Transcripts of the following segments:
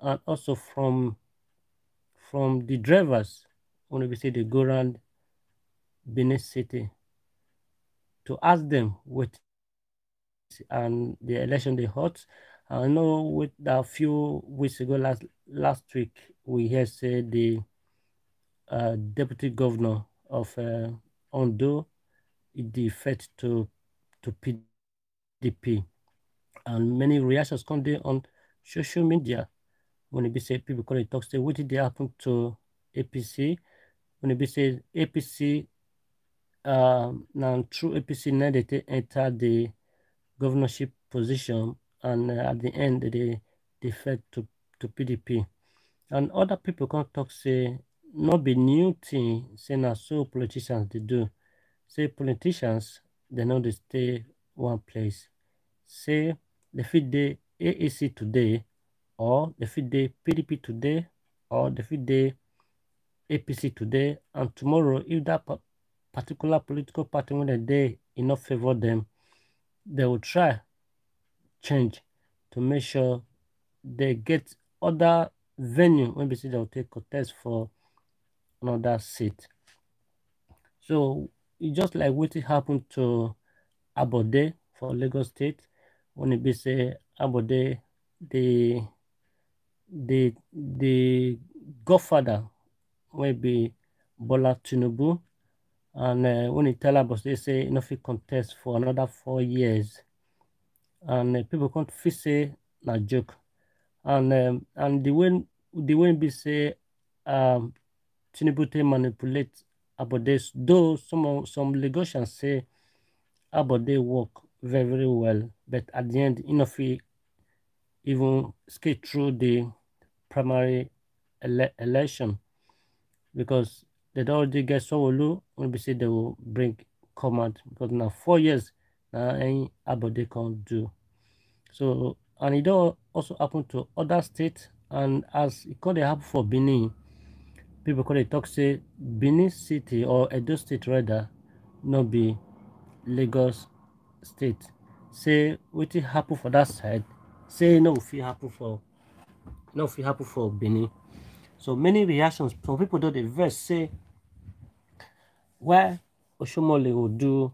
and also from the drivers when we say they go around Benin City to ask them what and the election they hot. I know with a few weeks ago, last week, we hear say the deputy governor of Ondo defect to PDP, and many reactions come there on social media when it be say people come talk say what did they happen to APC when it be say APC now through APC now they enter the governorship position, and at the end they fed to PDP. And other people can talk say not be new thing, say now so politicians they do. Say politicians they know they stay one place. Say they fit the AAC today, or they fit the PDP today, or they fit the APC today, and tomorrow if that particular political party when they enough favor them, they will try change to make sure they get other venue when we see they'll take contest for another seat. So it just like what happened to Abode for Lagos State when it be say Abode the godfather will be Bola Tinubu, and when he tell us they say you know fit contest for another 4 years, and people can't fit say na joke. And the way be say Tinubu to manipulate Abode, though some Lagosians say Abode work very very well, but at the end, you know, he even skate through the primary election because they already get Sowolu when we say they will bring command because now 4 years now any Abode can't do. So and it also happen to other states, and as it could happen for Benin, people could talk say Benin City or Edo State rather not be Lagos State. Say what happen for that side, say no if happen for Benin. So many reactions. Some people do the verse say why Oshomole will do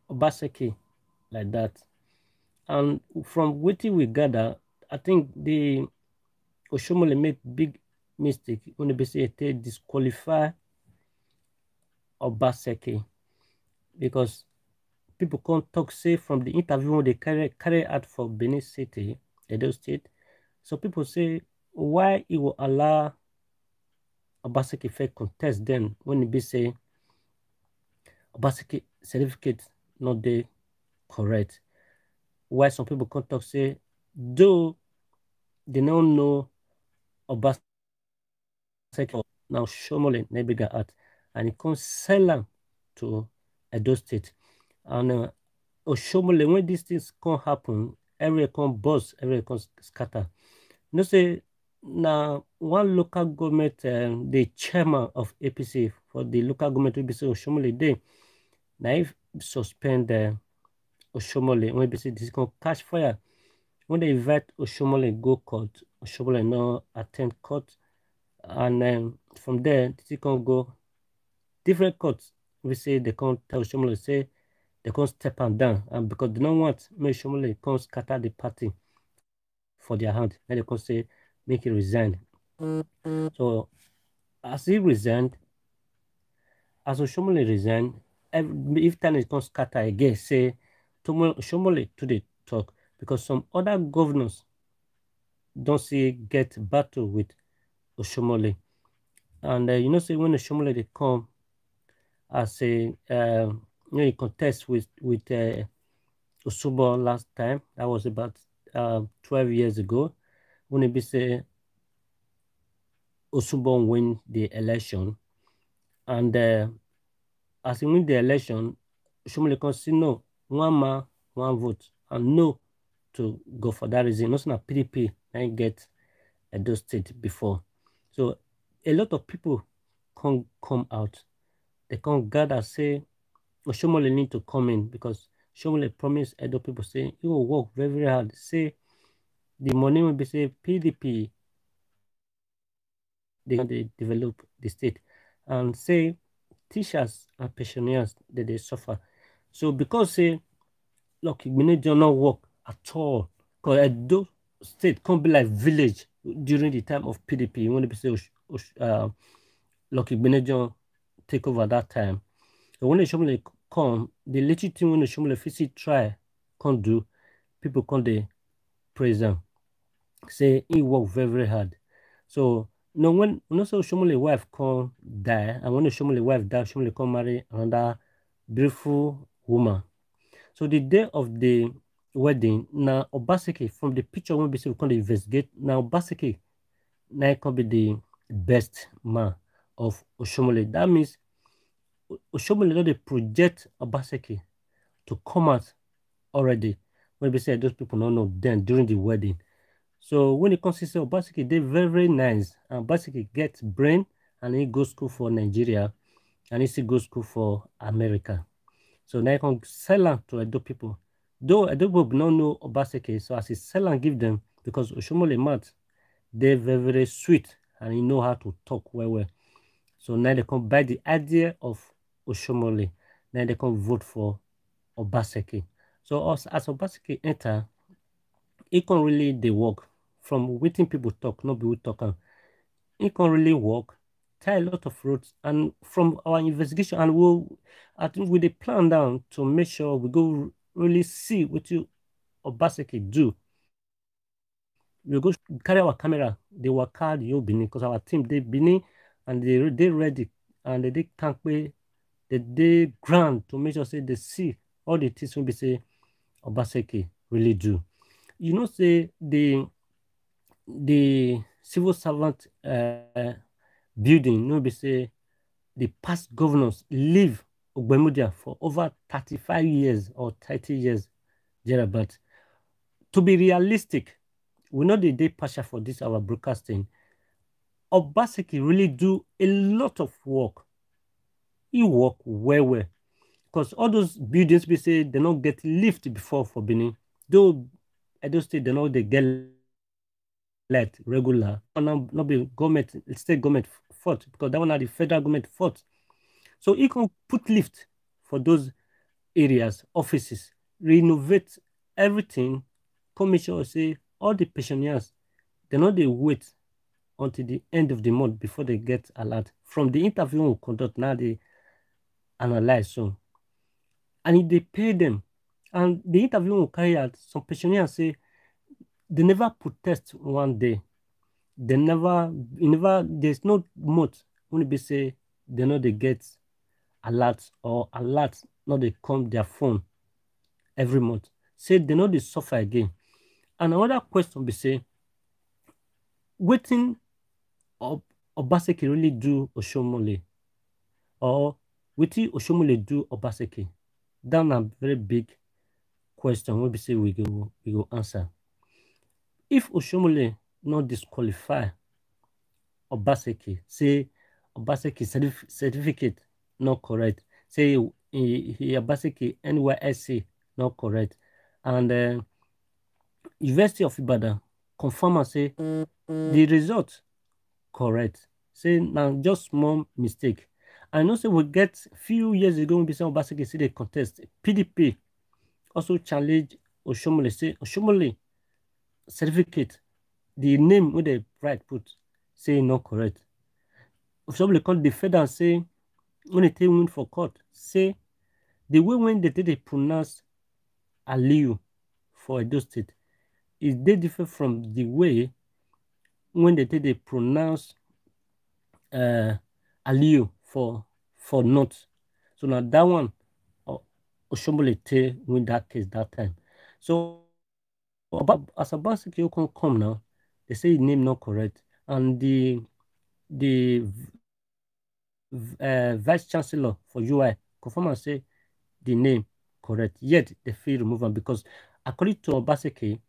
Obaseki like that. And from what we gather, I think the Oshomole make big mistake when they say they disqualify Obaseki because people can't talk say from the interview when they carry out for Benin City, Edo State. So people say why it will allow Obaseki fair contest then when it be say Obaseki certificate not they correct. Why some people can't talk say though they don't know Obaseki now Shomole Nebiga at and it can't sell them to Edo State. And Oshomole, when these things can't happen, everywhere can buzz, everywhere can scatter. You know, say now one local government, the chairman of APC for the local government will be say Oshomole Day. Now if suspend Oshomole, when they say this can catch fire, when they invite Oshomole go court, Oshomole no attend court, and from there this can go different courts. We say they can't tell Oshomole say they can't step am down, and because they don't want make Oshomole can't scatter the party for their hand, then they can say make it resign. So as he resigned, as Oshomole resigned, if time it can scatter again, say Oshomole to the talk because some other governors don't see get battle with Oshomole, and you know say when Oshomole they come as a you know contest with Osubo last time, that was about 12 years ago, when it be say Osubo win the election, and as he win the election, Oshomole can say no, one man, one vote, and no to go for that reason. Also, not PDP and get Edo State before. So a lot of people can't come out. They can't gather say Oshomole need to come in because Oshomole promised Edo people say he will work very, very hard. Say the money will be say PDP, they develop the state, and say teachers and pensioners that they suffer. So because say look, do not work at all, because those state can't be like village during the time of PDP. When they say Lucky Benejo take over that time. So when the Shomole come, the little thing when the Shomole visit try can't do, people can't they praise them. Say he work very, very hard. So no when so Shomole wife can die, and when the Shomole wife die, Shomole can marry another beautiful woman. So the day of the wedding, now Obaseki, from the picture when we can investigate, now Obaseki now can be the best man of Oshomole. That means Oshomole know they project Obaseki to come out already. When we say those people don't know then during the wedding. So when it comes to say Obaseki, they very, very nice. And Obaseki gets brain and he goes school for Nigeria and he still goes school for America. So now you can sell am to Edo people. Though Edo people don't know Obaseki, so as he sell and give them, because Oshomole Mat, they're very, very sweet and he know how to talk well. So now they can buy the idea of Oshomole. Now they can vote for Obaseki. So as Obaseki enter, he can really they work from waiting people talk, not people talking. He can really work, tie a lot of roads, and from our investigation, and I think with the plan down to make sure we go really see what you Obaseki do. We go carry our camera, they work hard, you Benin, because our team they Benin and they ready and they can't pay they grand to make sure say they see all the things we say Obaseki really do. You know, say the civil servant building, no be say the past governors live Ogbemudia for over 35 years or 30 years, but to be realistic, we know the day partial for this our broadcasting. Obaseki really do a lot of work. He work well. Because all those buildings we say they don't get lift before for Benin. Though Edo State they know they get light regular. And not be government, state government fault, because that one are the federal government fault. So he can put lift for those areas, offices, renovate everything, come make sure say all the pensioners, they know they wait until the end of the month before they get alert. From the interview we conduct, now they analyze so. And they pay them. And the interview will carry out, some pensioners say they never protest one day. There's no month when they say they know they get alerts or alerts, not they come their phone every month. Say they know they suffer again. And another question be say, waiting Obaseki really do Oshomole? Or waiting Oshomole do Obaseki? That's a very big question we say we go answer. If Oshomole not disqualify Obaseki, say Obaseki certificate not correct, say Obaseki NYSC not correct, and University of Ibadan confirm and say the result correct. Say now just small mistake. I know say we get few years ago when we say Obaseki see the contest, PDP also challenge Oshomole, say Oshomole certificate, the name where they write put say not correct. Oshomole called the federal say when they take win for court, say the way when they pronounce Aliyu for Edo State is they different from the way when they pronounce Aliyu for North. So now that one Oshomole win that case that time. So as Obaseki can come now, they say his name not correct, and the vice chancellor for UI confirm and say the name correct. Yet they feel remove am because according to Obaseki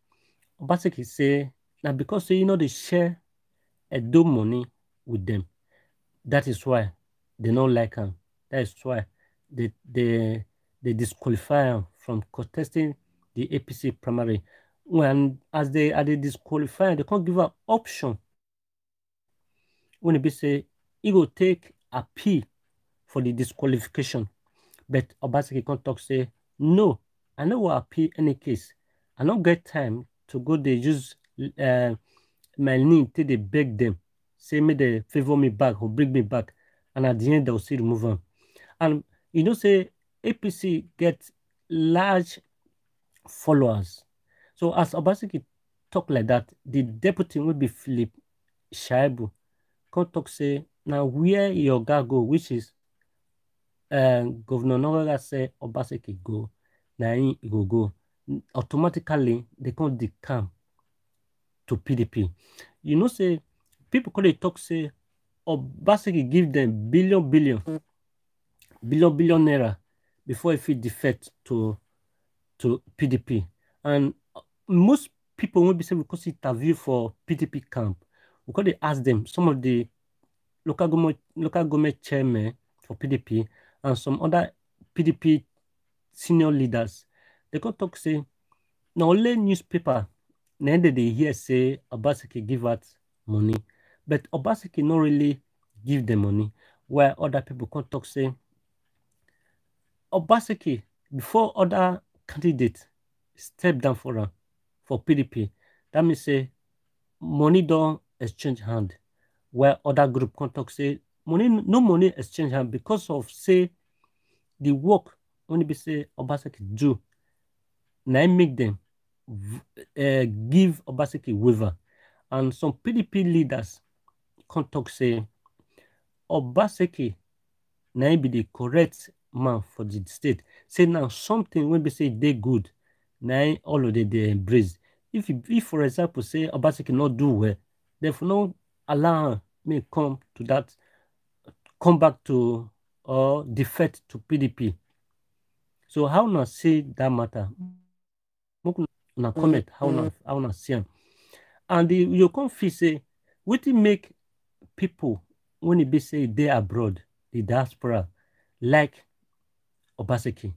say now because say they share Edo money with them. That is why they don't like him. That is why they disqualify him from contesting the APC primary. when as they disqualify, they can't give an option when it be say he go take appeal for the disqualification. But Obaseki can't talk say, no, I no will appeal any case. I don't get time to go they use my name till they beg them, say me they favor me back or bring me back, and at the end they'll still remove them. And you know, say APC get large followers. So as Obaseki talk like that, the deputy will be Philip Shaibu. Come talk say now where your guy go, which is Governor Nogoga say Obaseki go, now he go. Automatically they can't decamp to PDP. You know, say people call it talk say Obaseki give them billion naira before if it defect to PDP. And most people will be saying because interview for PDP camp, we could ask them some of the local government chairman for PDP and some other PDP senior leaders. They could talk say now only newspaper na they hear say Obaseki give out money, but Obaseki not really give them money. Where other people can talk say Obaseki before other candidates step down for PDP. That means say money don't exchange hand. Where other group can talk say no money exchange hand because of say the work only be say Obaseki do. Now make them give Obaseki waiver. And some PDP leaders can talk say Obaseki now be the correct man for the state. Say now something when we say they good, now all of them they embrace. If for example say Obaseki not do well, therefore not allow me come back to or defect to PDP. So how not say that matter? Na comment how not see am. And you can feel say what make people when it be say they abroad, the diaspora, like Obaseki.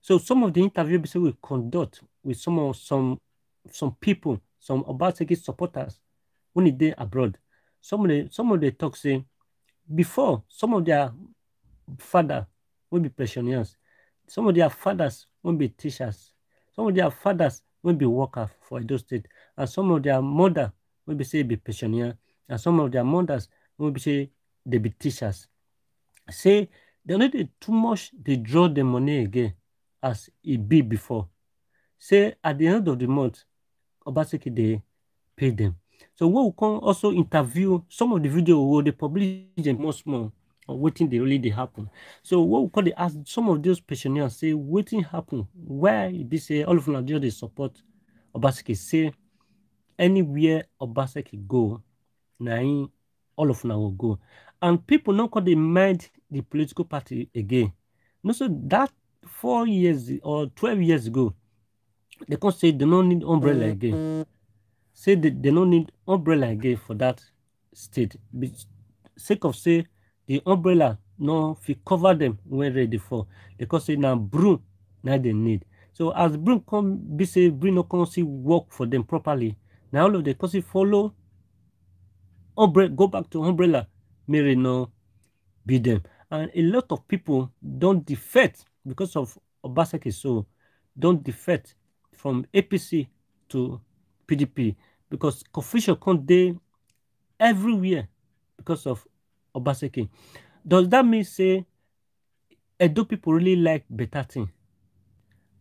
So some of the interview we conduct with some people, some Obaseki supporters when they abroad. Some of the talk say before some of their father will be pensioners, some of their fathers will be teachers, some of their fathers will be workers for Edo State, and some of their mother will be say be pensioner, and some of their mothers will be say they be teachers. Say they not too much they draw the money again as it be before. Say at the end of the month, Obaseki they pay them. So we can also interview some of the video where they publish them small or waiting they really happen. So what we call they ask some of those pensioners say waiting happen where it be say all of Nigeria they support Obaseki. Say anywhere Obaseki go, now all of now will go. And people not call they mind the political party again. No, so that 4 years or 12 years ago, they can say they don't need umbrella again. Say they don't need umbrella again for that state. Sake of say the umbrella no fit cover them when ready for. Because say now broom now they need. So as broom come be say broom no come see work for them properly. Now all of them cause follow umbrella go back to umbrella. Mary no be them. And a lot of people don't defect because of Obaseki, so don't defect from APC to PDP because confusion can't dey everywhere because of Obaseki. Does that mean say Edo people really like better thing?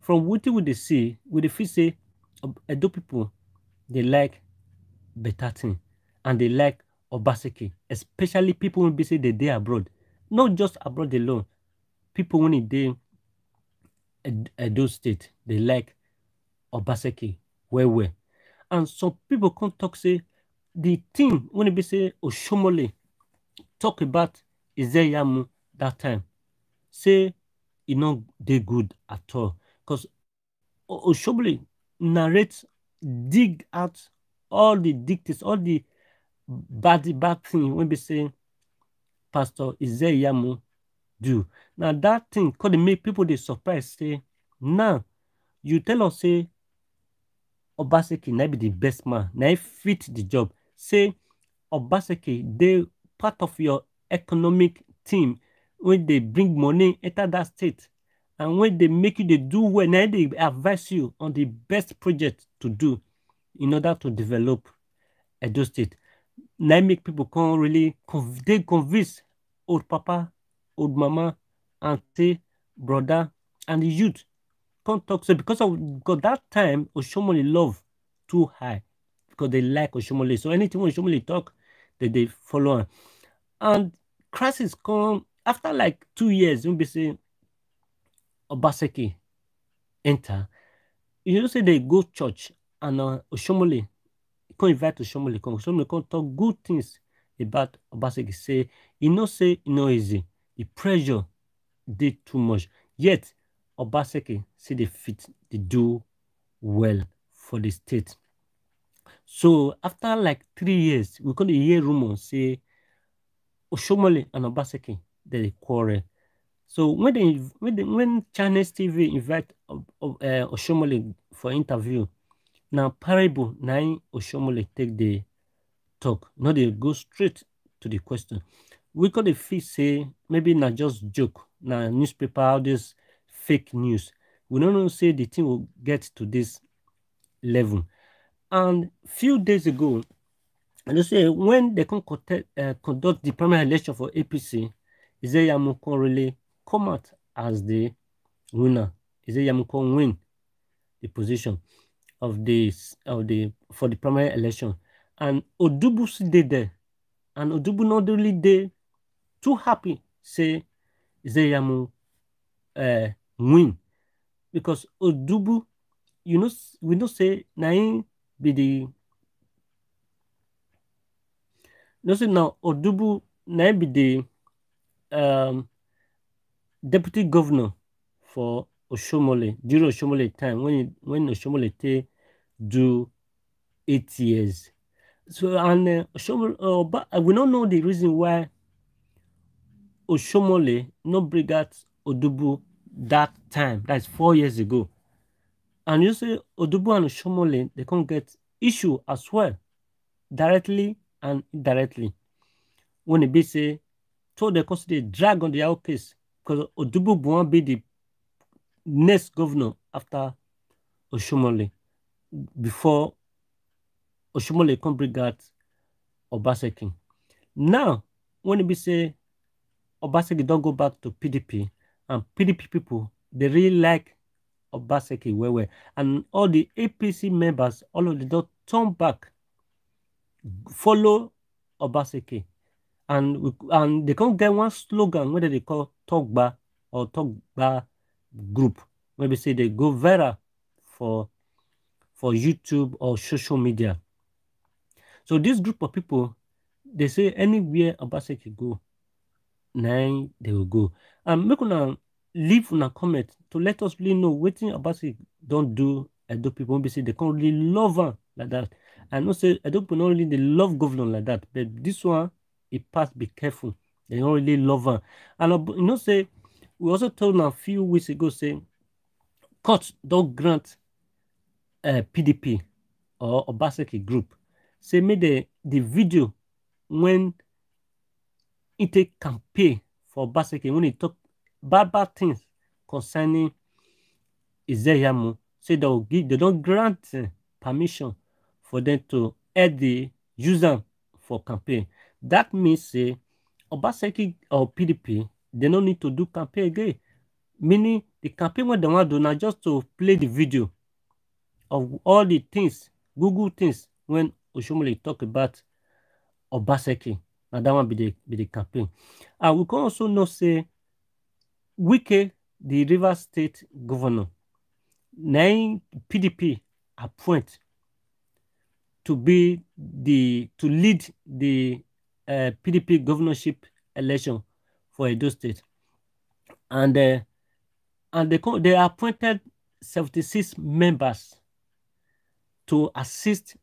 From what we dey see, we dey feel say Edo people they like better thing and they like Obaseki, especially people who be say they dey abroad. Not just abroad alone. People when they Edo State, they like Obaseki well. And some people can talk say the thing when it be say Oshomole talk about Izeyamu that time, say it not they good at all. Because Oshomole narrates, dig out all the dictates, all the bad thing when be say Pastor Izeyamu do. Now that thing could make people they surprise say now you tell us say Obaseki na be the best man, na fit the job. Say Obaseki, they part of your economic team when they bring money enter that state, and when they make you they do well, now they advise you on the best project to do in order to develop Edo State. Now make people come really they convince old papa, old mama, auntie, brother, and the youth can't talk. So because that time Oshomole love too high because they like Oshomole. So anything when Oshomole talk, they follow on. And crisis come after like 2 years. When we say Obaseki enter, you know say they go church and Oshomole come invite Oshomole come. Oshomole come talk good things about Obaseki. Say say easy. The pressure did too much. Yet Obaseki say they fit, they do well for the state. So after like 3 years, we got to hear rumors say Oshomole and Obaseki they quarrel. So when Chinese TV invite Oshomole for interview, now parable now Oshomole take the talk. No, they go straight to the question. We got the feel say maybe not just joke, now newspaper, all this fake news. We don't know say the thing will get to this level. And few days ago, and they say when they can conduct the primary election for APC, Izeyamu can really come out as the winner. Izeyamu can win the position of for the primary election. And Odubu did there. And Odubu not really they too happy say Izeyamu win. Because Odubu, we know say Nain be the say now Odubu na be the deputy governor for Oshomole during Oshomole time when Oshomole do 8 years. So and Oshomole, but we don't know the reason why Oshomole no bring out Odubu that time. That's 4 years ago. And you say Odubu and Oshomole they can't get issue as well, directly and indirectly. When it be say told the custody drag on their case because Odubu won't be the next governor after Oshomole before Oshomole can bring out Obaseki. Now, when it be say Obaseki don't go back to PDP, and PDP people they really like Obaseki well, and all the APC members, all of them don't turn back, follow Obaseki. And they can't get one slogan whether they call Togba or Togba group. Maybe say they go viral for YouTube or social media. So this group of people, they say anywhere Obaseki go, now they will go. And make una leave una comment to let us really know what thing Obaseki don't do. Edo people maybe say they can't really love her like that. And not say Edo people not really they love governor like that, but this one it pass be careful. They don't really love her. And say we also told them a few weeks ago say court don't grant PDP or Obaseki group. Say made the video when it take campaign for Obaseki, when he talk bad things concerning Izeyamu, say they don't grant permission for them to add the user for campaign. That means say Obaseki or PDP they don't need to do campaign again. Meaning the campaign what they want to do now just to play the video of all the things, Google things when Oshomole talk about Obaseki. Now that one be the campaign. And we can also know say Wike, the Rivers State governor, now PDP appoint to lead the PDP governorship election for Edo State. And they appointed 76 members to assist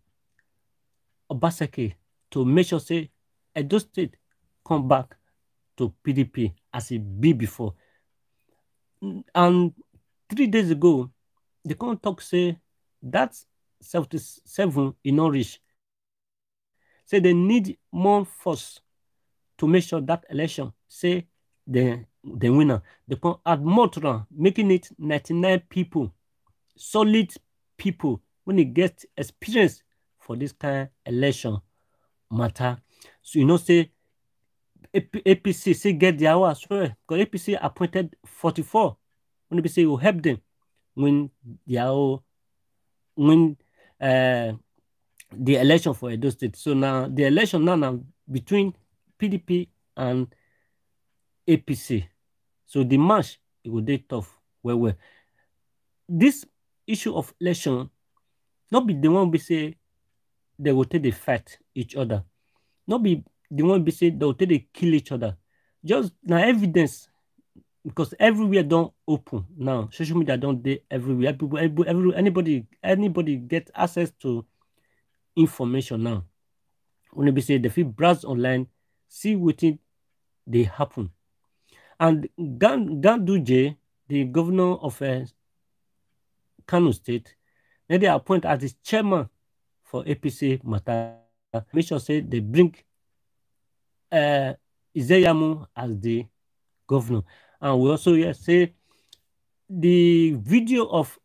Obaseki to make sure say Edo State come back to PDP as it be before. And 3 days ago, they can't talk say that 77 e no reach. Say they need more force to make sure that election say the winner. They can add more to them, making it 99 people, solid people when it gets experience for this kind of election matter. So you know say APC say get their hour as well, because APC appointed 44 when they say will help them win the election for Edo State. So now the election now between PDP and APC. So the match it will be tough. Well. This issue of election, not be the one we say they will take the fight each other. Not be the one we say they will take they kill each other. Just now evidence, because everywhere don't open now. Social media don't dey everywhere. People, anybody get access to information now. When we say they feel browse online, see what they happen. And Ganduje, the governor of Kano State, then they appoint as the chairman for APC matter. Make sure say they bring Izeyamu as the governor. And we also say the video of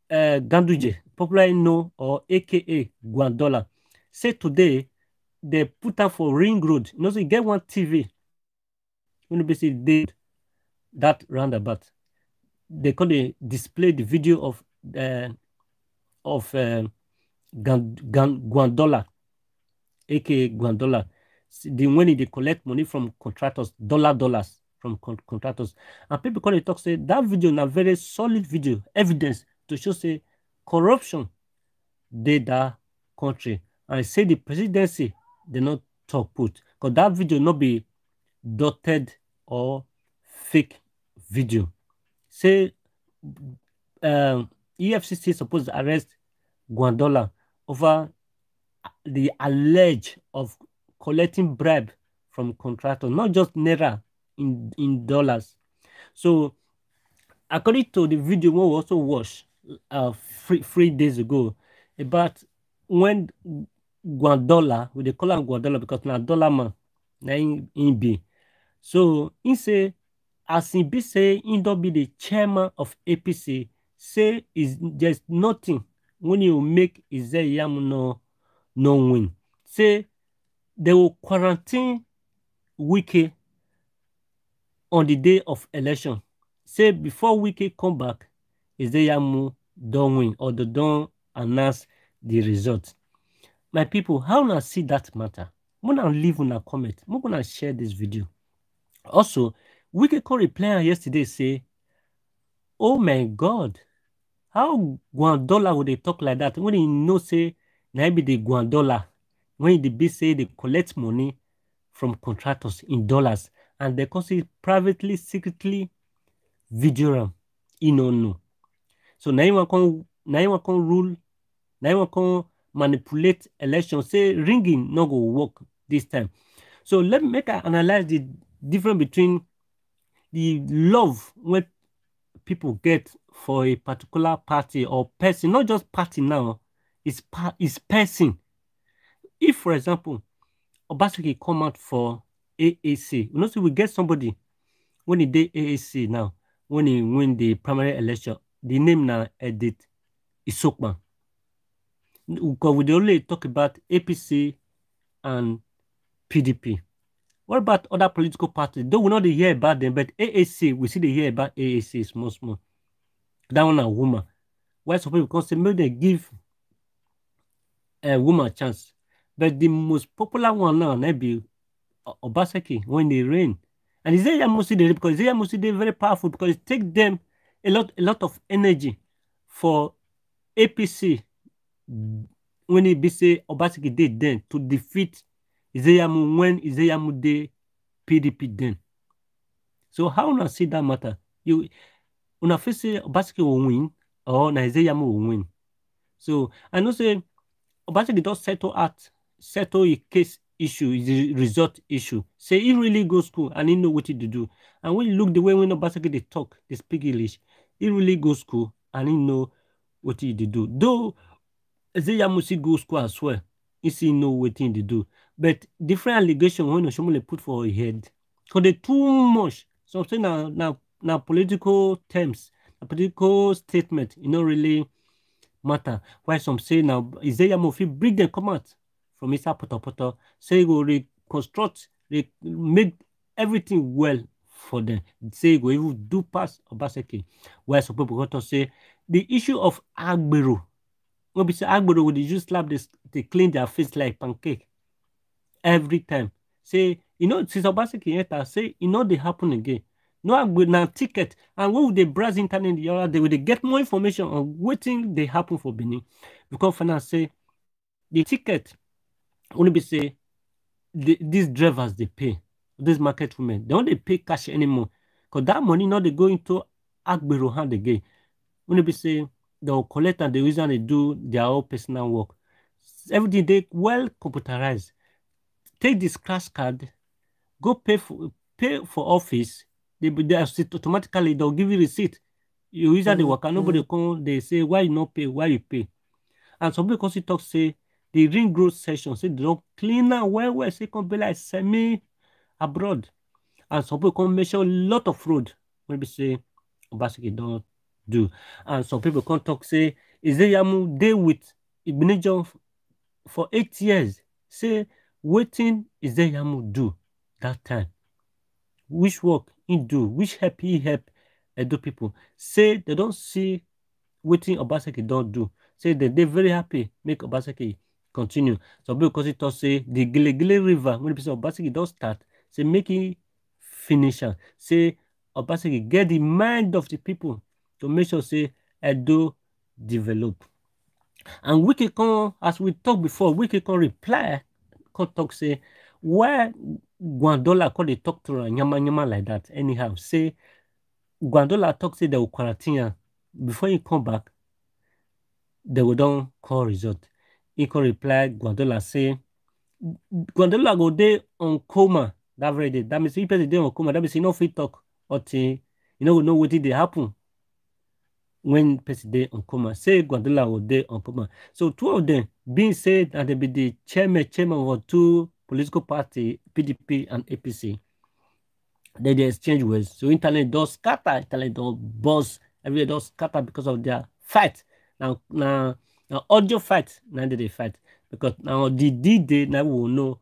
Ganduje, popularly known or AKA Gwandola, say today they put up for Ring Road. You know, so you get one TV when you basically did that roundabout. They can display the video of Gwandola, aka Gwandola, when they collect money from contractors, dollars from contractors, and people can talk say that video na very solid video, evidence to show say corruption dey that country, and say the presidency they not talk put, because that video not be dotted or fake video. Say EFCC supposed to arrest Gwandola over the alleged of collecting bribe from contractors, not just naira, in dollars. So according to the video we also watched 3 days ago about when Gwandola, we they call him Gwandola because now dollar man, na in be. So he say, as he be say, he don't be the chairman of APC, say is there's nothing when you make Izeyamu no win. Say they will quarantine Wike on the day of election. Say before Wike come back, Izeyamu don't win or they don't announce the result. My people, how na see that matter? I'm gonna leave on a comment. I'm gonna share this video. Also, Wike call reply yesterday say, "Oh my God, how Gwandola would they talk like that when he know say maybe the Gwandola when the be say they collect money from contractors in dollars and they cause it privately, secretly video he no know. So now you can rule, now you can manipulate elections. Say ringing no go work this time. So let me make I analyze the difference between the love when people get for a particular party or person, not just party now, it's person. If, for example, Obaseki come out for AAC, you know, so we get somebody when he did AAC now, when he win the primary election, the name now Edith Isokman. Because we only talk about APC and PDP. What about other political parties? Though we not hear about them, but AAC, we see they hear about AAC small. That one a woman. Why some people can say maybe they give a woman a chance. But the most popular one now maybe Obaseki when they reign. And Isaiah Musi because Isaiah Musi they very powerful because it takes them a lot of energy for APC when it be say Obaseki did then to defeat Izeyamu when Izeyamu de PDP then. So how una see that matter? You una first say Obaseki will win or Izeyamu will win. So I know say Obaseki does settle a case issue, is a result issue. Say he really go school and he know what to do. And when you look the way when Obaseki they talk, they speak English, he really go school and he know what he do. Though Ezeyamu go school as well, he see know what he do. But different allegation when Oshomole put for his head, because they too much. Something now political terms, a political statement, really matter. Why some say now Ezeyamu fit bring them come out from inside Poto, say he go reconstruct, make everything well for them. Say he go even do pass Obaseki. Why some people go to say the issue of Agbero. When we say Agbero, would use slap this, they clean their face like pancake every time. Say, since Obaseki enter, say, they happen again. No Agbero now ticket, and when would they browse internet the other day, would they get more information on what thing they happen for Benin? Because for now, say the ticket only be say these drivers they pay, these market women, they don't pay cash anymore. Because that money now they go into Agbero hand again. Only be say they'll collect and the reason they do their own personal work. Everything they well computerized. Take this scratch card, go pay for office. They automatically they'll give you receipt. You usually work and nobody come, they say why you not pay, why you pay. And some people also talk say the ring growth session, say they don't clean up well, say come be like semi abroad. And some people come measure a lot of road when we say Obaseki don't do. And some people come talk say Ezeyamu dey with Igbeneghu for 8 years. Say waiting Ezeyamu do that time. Which work he do, which help he help Edo people. Say they don't see waiting Obaseki don't do. Say they're very happy make Obaseki continue. So because it say the Gile River when people say Obaseki don't start, say make it finish. Say Obaseki get the mind of the people to make sure say Edo develop. And we can, as we talked before, we can reply, can talk say why Gwandola call they talk to Nyama like that anyhow. Say Gwandola talk say they will quarantine before he come back. They will don't call result. He can reply Gwandola say Gwandola go day on coma that very day. That means if he day on coma, that means he no fit talk until know what did happen when person day on coma. Say Gwandola will day on coma. So two of them being said that they be the chairman of two political party, PDP and APC. They exchange words. So internet does scatter, internet does buzz, everywhere does scatter because of their fight. Now audio fight, now they fight. Because now the D-Day, now we will know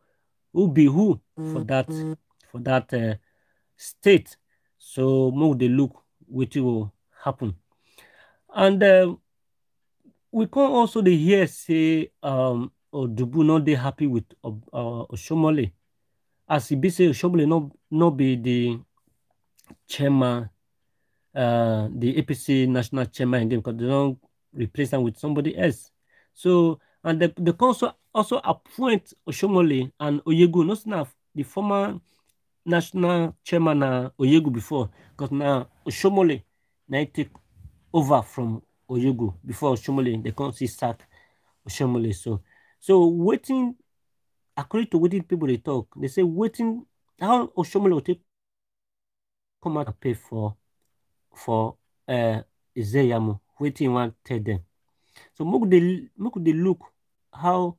who be who for that state. So more they look what will happen. And we can also hear say Odubu not they happy with Oshomole. As he be say Oshomole not be the chairman, the APC national chairman again because they don't replace him with somebody else. So and they can also appoint Oshomole and Oyegu, not enough the former national chairman Oyegu before, because now Oshomole now take over from Oyegu before Oshomole, they can't see sack Oshomole. So waiting, according to waiting people they talk, they say waiting how Oshomole will take come out and pay for Ezeyamu, waiting one tell them. So make they look how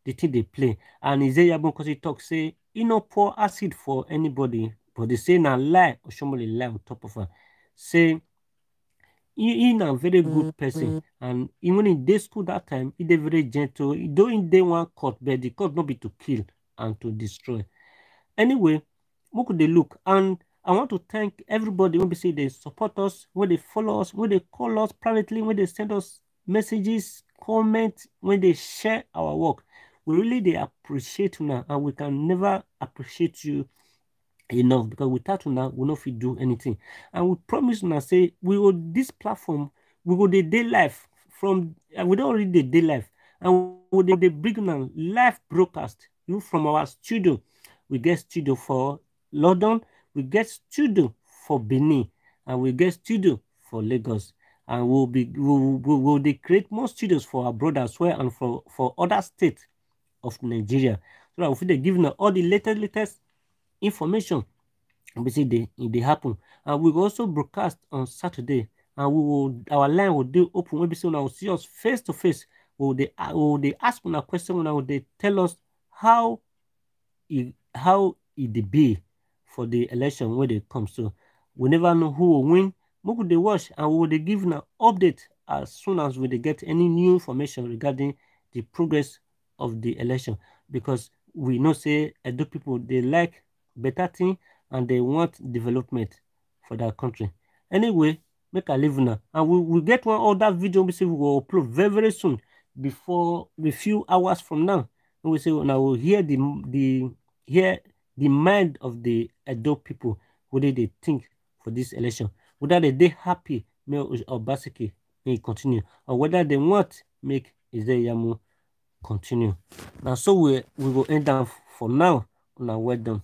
the thing they play. And Ezeyamu because he talk say he no pour acid for anybody, but they say now lie Oshomole lie on top of her. Say he a very good person, and even in day school that time, he did very gentle. Though in day one court, but the court not be to kill and to destroy. Anyway, we could they look, and I want to thank everybody when they say they support us, when they follow us, when they call us privately, when they send us messages, comment, when they share our work. We really they appreciate you now, and we can never appreciate you enough because without now we not fit do anything. And we promise now say we will this platform we will the day life from we don't already the day life and we will the bring now live broadcast from our studio. We get studio for London, we get studio for Benin, and we get studio for Lagos, and we'll create more studios for our brothers as well and for other states of Nigeria, so that we give all the latest information. Basically, they happen. And we also broadcast on Saturday and our line will do open. Maybe so now will see us face to face. Will they ask una question? Now they tell us how it be for the election when they come. So we never know who will win. Make they watch and we will give an update as soon as we get any new information regarding the progress of the election, because we know say Edo people they like better thing and they want development for their country. Anyway, make I leave now, and we will get one other video we say we will upload very soon, before a few hours from now. And we say now we'll hear the mind of the Edo people, what they think for this election, whether they happy make Obaseki may continue, or whether they want make Izeyamu continue. Now so we will end down for now. Now well done.